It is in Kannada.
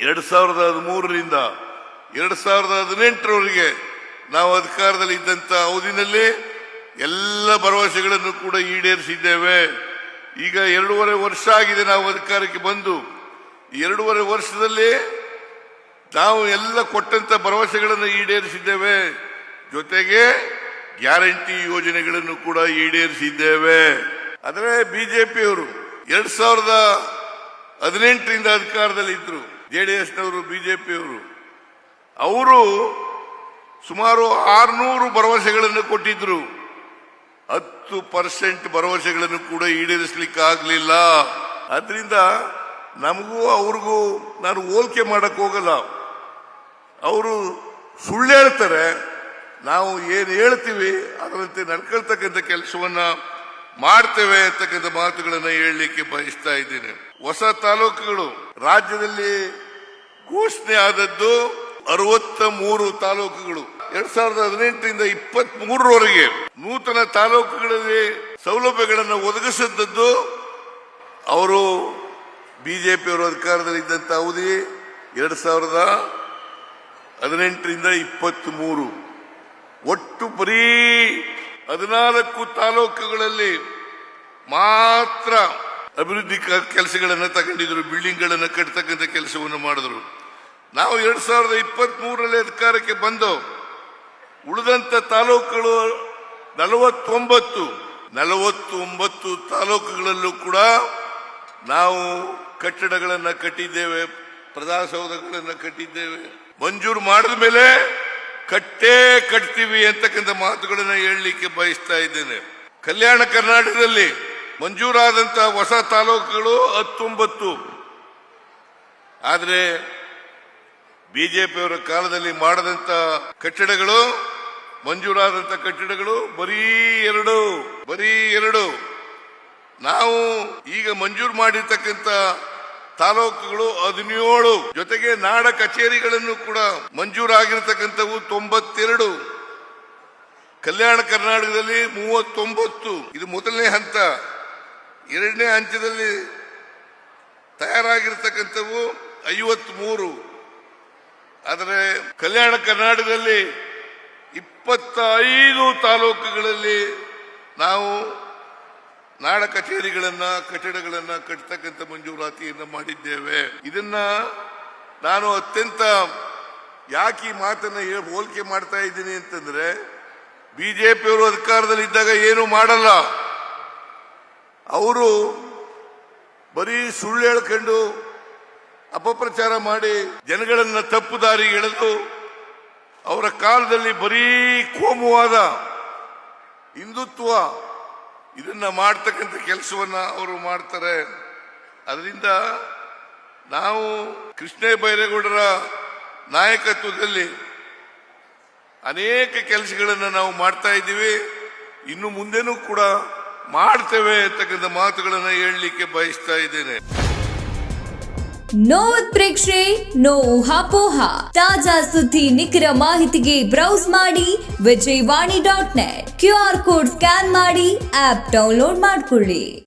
2013ರಿಂದ 2018ರವರೆಗೆ ನಾವು ಅಧಿಕಾರದಲ್ಲಿ ಇದ್ದಂತ ಅವಧಿನಲ್ಲಿ ಎಲ್ಲ ಭರವಸೆಗಳನ್ನು ಕೂಡ ಈಡೇರಿಸಿದ್ದೇವೆ. ಈಗ 2.5 ವರ್ಷ ಆಗಿದೆ ನಾವು ಅಧಿಕಾರಕ್ಕೆ ಬಂದು. 2.5 ವರ್ಷದಲ್ಲಿ ನಾವು ಎಲ್ಲ ಕೊಟ್ಟಂತ ಭರವಸೆಗಳನ್ನು ಈಡೇರಿಸಿದ್ದೇವೆ. ಜೊತೆಗೆ ಗ್ಯಾರಂಟಿ ಯೋಜನೆಗಳನ್ನು ಕೂಡ ಈಡೇರಿಸಿದ್ದೇವೆ. ಆದರೆ ಬಿಜೆಪಿಯವರು 2018ರಿಂದ ಅಧಿಕಾರದಲ್ಲಿ ಇದ್ರು, ಜೆಡಿಎಸ್ನವರು, ಬಿಜೆಪಿಯವರು. ಅವರು ಸುಮಾರು 600 ಭರವಸೆಗಳನ್ನು ಕೊಟ್ಟಿದ್ರು. 10% ಭರವಸೆಗಳನ್ನು ಕೂಡ ಈಡೇರಿಸಲಿಕ್ಕೆ ಆಗಲಿಲ್ಲ. ಆದ್ರಿಂದ ನಮಗೂ ಅವ್ರಿಗೂ ನಾನು ಹೋಲಿಕೆ ಮಾಡಕ್ ಹೋಗಲ್ಲ. ಅವರು ಸುಳ್ಳು ಹೇಳ್ತಾರೆ, ನಾವು ಏನು ಹೇಳ್ತೀವಿ ಅದರಂತೆ ನಡ್ಕೊಳ್ತಕ್ಕಂಥ ಕೆಲಸವನ್ನ ಮಾಡ್ತೇವೆ ಅಂತಕ್ಕಂಥ ಮಾತುಗಳನ್ನು ಹೇಳಲಿಕ್ಕೆ ಬಯಸ್ತಾ ಇದ್ದೇನೆ. ಹೊಸ ತಾಲೂಕುಗಳು ರಾಜ್ಯದಲ್ಲಿ ಘೋಷಣೆ ಆದದ್ದು 63 ತಾಲೂಕುಗಳು. 2018ರಿಂದ 23ರವರೆಗೆ ನೂತನ ತಾಲೂಕುಗಳಲ್ಲಿ ಸೌಲಭ್ಯಗಳನ್ನು ಒದಗಿಸಿದ್ದದ್ದು ಅವರು ಬಿಜೆಪಿಯವರು ಅಧಿಕಾರದಲ್ಲಿ ಇದ್ದಂತ ಅವಧಿ 2018ರಿಂದ 23. ಒಟ್ಟು ಬರೀ 14 ತಾಲೂಕುಗಳಲ್ಲಿ ಮಾತ್ರ ಅಭಿವೃದ್ಧಿ ಕೆಲಸಗಳನ್ನು ತಗೊಂಡಿದ್ರು, ಬಿಲ್ಡಿಂಗ್ಗಳನ್ನು ಕಟ್ಟತಕ್ಕಂಥ ಕೆಲಸವನ್ನು ಮಾಡಿದ್ರು. ನಾವು 2023ರಲ್ಲಿ ಅಧಿಕಾರಕ್ಕೆ ಬಂದು ಉಳಿದಂತ ತಾಲೂಕುಗಳು 49 ತಾಲೂಕುಗಳಲ್ಲೂ ಕೂಡ ನಾವು ಕಟ್ಟಡಗಳನ್ನು ಕಟ್ಟಿದ್ದೇವೆ, ಪ್ರಜಾಸೌಧಗಳನ್ನು ಕಟ್ಟಿದ್ದೇವೆ. ಮಂಜೂರು ಮಾಡಿದ ಮೇಲೆ ಕಟ್ತೀವಿ ಅಂತಕ್ಕಂಥ ಮಾತುಗಳನ್ನು ಹೇಳಲಿಕ್ಕೆ ಬಯಸ್ತಾ ಇದ್ದೇನೆ. ಕಲ್ಯಾಣ ಕರ್ನಾಟಕದಲ್ಲಿ ಮಂಜೂರಾದಂತ ಹೊಸ ತಾಲೂಕುಗಳು 19. ಆದರೆ ಬಿಜೆಪಿಯವರ ಕಾಲದಲ್ಲಿ ಮಾಡದಂತ ಕಟ್ಟಡಗಳು, ಮಂಜೂರಾದಂತ ಕಟ್ಟಡಗಳು ಬರೀ 2. ನಾವು ಈಗ ಮಂಜೂರು ಮಾಡಿರ್ತಕ್ಕಂಥ ತಾಲೂಕುಗಳು 17. ಜೊತೆಗೆ ನಾಡ ಕಚೇರಿಗಳನ್ನು ಕೂಡ ಮಂಜೂರಾಗಿರ್ತಕ್ಕಂಥವು 92. ಕಲ್ಯಾಣ ಕರ್ನಾಟಕದಲ್ಲಿ 39. ಇದು ಮೊದಲನೇ ಹಂತ. ಎರಡನೇ ಹಂತದಲ್ಲಿ ತಯಾರಾಗಿರ್ತಕ್ಕಂಥವು 53. ಆದರೆ ಕಲ್ಯಾಣ ಕರ್ನಾಟಕದಲ್ಲಿ 25 ತಾಲೂಕುಗಳಲ್ಲಿ ನಾವು ನಾಡ ಕಚೇರಿಗಳನ್ನ, ಕಟ್ಟಡಗಳನ್ನ ಕಟ್ಟತಕ್ಕಂಥ ಮಂಜೂರಾತಿಯನ್ನು ಮಾಡಿದ್ದೇವೆ. ಇದನ್ನ ನಾನು ಅತ್ಯಂತ ಯಾಕೆ ಈ ಮಾತನ್ನ ಹೋಲಿಕೆ ಮಾಡ್ತಾ ಇದ್ದೀನಿ ಅಂತಂದ್ರೆ, ಬಿಜೆಪಿಯವರು ಅಧಿಕಾರದಲ್ಲಿ ಇದ್ದಾಗ ಏನು ಮಾಡಲ್ಲ. ಅವರು ಬರೀ ಸುಳ್ಳು ಹೇಳ್ಕೊಂಡು ಅಪಪ್ರಚಾರ ಮಾಡಿ ಜನಗಳನ್ನ ತಪ್ಪು ದಾರಿ ಎಳೆದು, ಅವರ ಕಾಲದಲ್ಲಿ ಬರೀ ಕೋಮುವಾದ, ಹಿಂದುತ್ವ ಇದನ್ನ ಮಾಡ್ತಕ್ಕಂಥ ಕೆಲಸವನ್ನ ಅವರು ಮಾಡ್ತಾರೆ. ಅದರಿಂದ ನಾವು ಕೃಷ್ಣ ಬೈರೇಗೌಡರ ನಾಯಕತ್ವದಲ್ಲಿ ಅನೇಕ ಕೆಲಸಗಳನ್ನು ನಾವು ಮಾಡ್ತಾ ಇದ್ದೀವಿ. ಇನ್ನು ಮುಂದೆನೂ ಕೂಡ ಮಾಡ್ತೇವೆ ಅಂತಕ್ಕಂಥ ಮಾತುಗಳನ್ನು ಹೇಳಲಿಕ್ಕೆ ಬಯಸ್ತಾ ಇದ್ದೇನೆ. ನೋ ಉತ್ಪ್ರೇಕ್ಷೆ, ನೋ ಊಹಾಪೋಹ. ತಾಜಾ ಸುದ್ದಿ, ನಿಖರ ಮಾಹಿತಿಗೆ ಬ್ರೌಸ್ ಮಾಡಿ ವಿಜಯವಾಣಿ.net. QR ಕೋಡ್ ಸ್ಕ್ಯಾನ್ ಮಾಡಿ ಆಪ್ ಡೌನ್ಲೋಡ್ ಮಾಡಿಕೊಳ್ಳಿ.